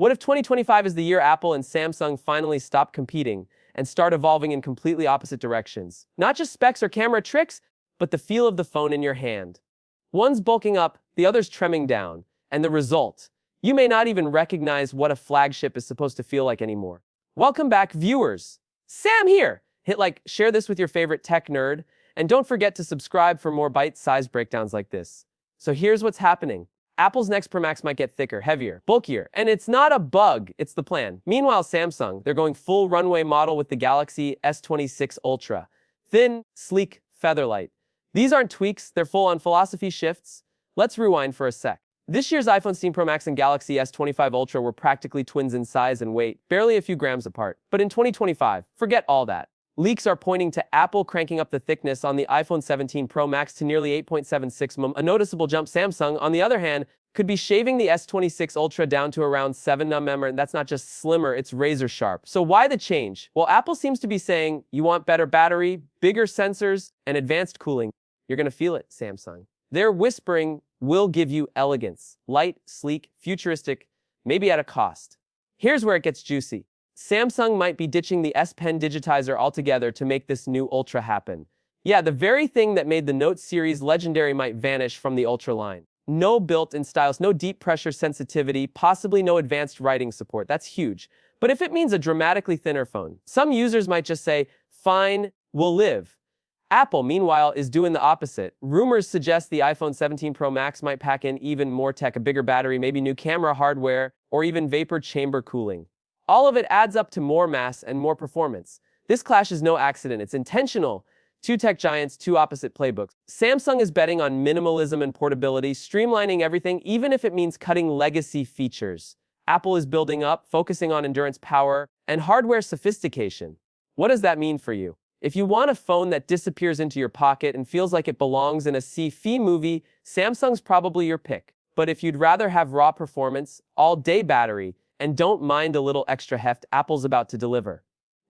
What if 2025 is the year Apple and Samsung finally stop competing and start evolving in completely opposite directions? Not just specs or camera tricks, but the feel of the phone in your hand. One's bulking up, the other's trimming down, and the result, you may not even recognize what a flagship is supposed to feel like anymore. Welcome back, viewers. Sam here. Hit like, share this with your favorite tech nerd, and don't forget to subscribe for more bite-sized breakdowns like this. So here's what's happening. Apple's next Pro Max might get thicker, heavier, bulkier, and it's not a bug, it's the plan. Meanwhile, Samsung, they're going full runway model with the Galaxy S26 Ultra. Thin, sleek, featherlight. These aren't tweaks, they're full-on philosophy shifts. Let's rewind for a sec. This year's iPhone 16 Pro Max and Galaxy S25 Ultra were practically twins in size and weight, barely a few grams apart. But in 2025, forget all that. Leaks are pointing to Apple cranking up the thickness on the iPhone 17 Pro Max to nearly 8.76 mm, a noticeable jump. Samsung, on the other hand, could be shaving the S26 Ultra down to around 7 mm, and that's not just slimmer, it's razor sharp. So why the change? Well, Apple seems to be saying, you want better battery, bigger sensors, and advanced cooling. You're gonna feel it, Samsung. They're whispering, we'll give you elegance, light, sleek, futuristic, maybe at a cost. Here's where it gets juicy. Samsung might be ditching the S Pen digitizer altogether to make this new Ultra happen. Yeah, the very thing that made the Note series legendary might vanish from the Ultra line. No built-in stylus, no deep pressure sensitivity, possibly no advanced writing support. That's huge. But if it means a dramatically thinner phone, some users might just say, fine, we'll live. Apple, meanwhile, is doing the opposite. Rumors suggest the iPhone 17 Pro Max might pack in even more tech, a bigger battery, maybe new camera hardware, or even vapor chamber cooling. All of it adds up to more mass and more performance. This clash is no accident, it's intentional. Two tech giants, two opposite playbooks. Samsung is betting on minimalism and portability, streamlining everything, even if it means cutting legacy features. Apple is building up, focusing on endurance, power, and hardware sophistication. What does that mean for you? If you want a phone that disappears into your pocket and feels like it belongs in a sci-fi movie, Samsung's probably your pick. But if you'd rather have raw performance, all-day battery, and don't mind a little extra heft, Apple's about to deliver.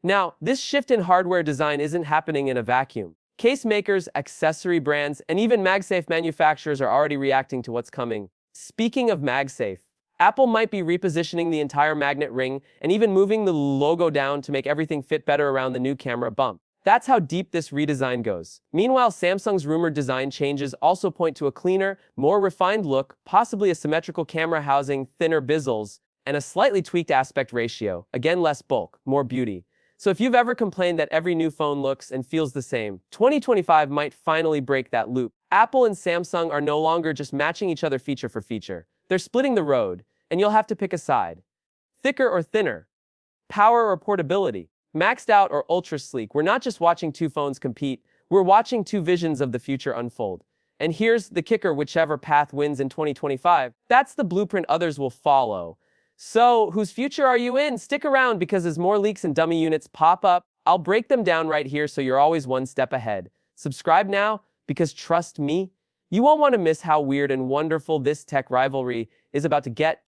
Now, this shift in hardware design isn't happening in a vacuum. Case makers, accessory brands, and even MagSafe manufacturers are already reacting to what's coming. Speaking of MagSafe, Apple might be repositioning the entire magnet ring and even moving the logo down to make everything fit better around the new camera bump. That's how deep this redesign goes. Meanwhile, Samsung's rumored design changes also point to a cleaner, more refined look, possibly a symmetrical camera housing, thinner bezels, and a slightly tweaked aspect ratio. Again, less bulk, more beauty. So if you've ever complained that every new phone looks and feels the same, 2025 might finally break that loop. Apple and Samsung are no longer just matching each other feature for feature. They're splitting the road, and you'll have to pick a side. Thicker or thinner? Power or portability? Maxed out or ultra sleek? We're not just watching two phones compete, we're watching two visions of the future unfold. And here's the kicker, whichever path wins in 2025, that's the blueprint others will follow. So, whose future are you in? Stick around, because as more leaks and dummy units pop up, I'll break them down right here so you're always one step ahead. Subscribe now, because trust me, you won't want to miss how weird and wonderful this tech rivalry is about to get.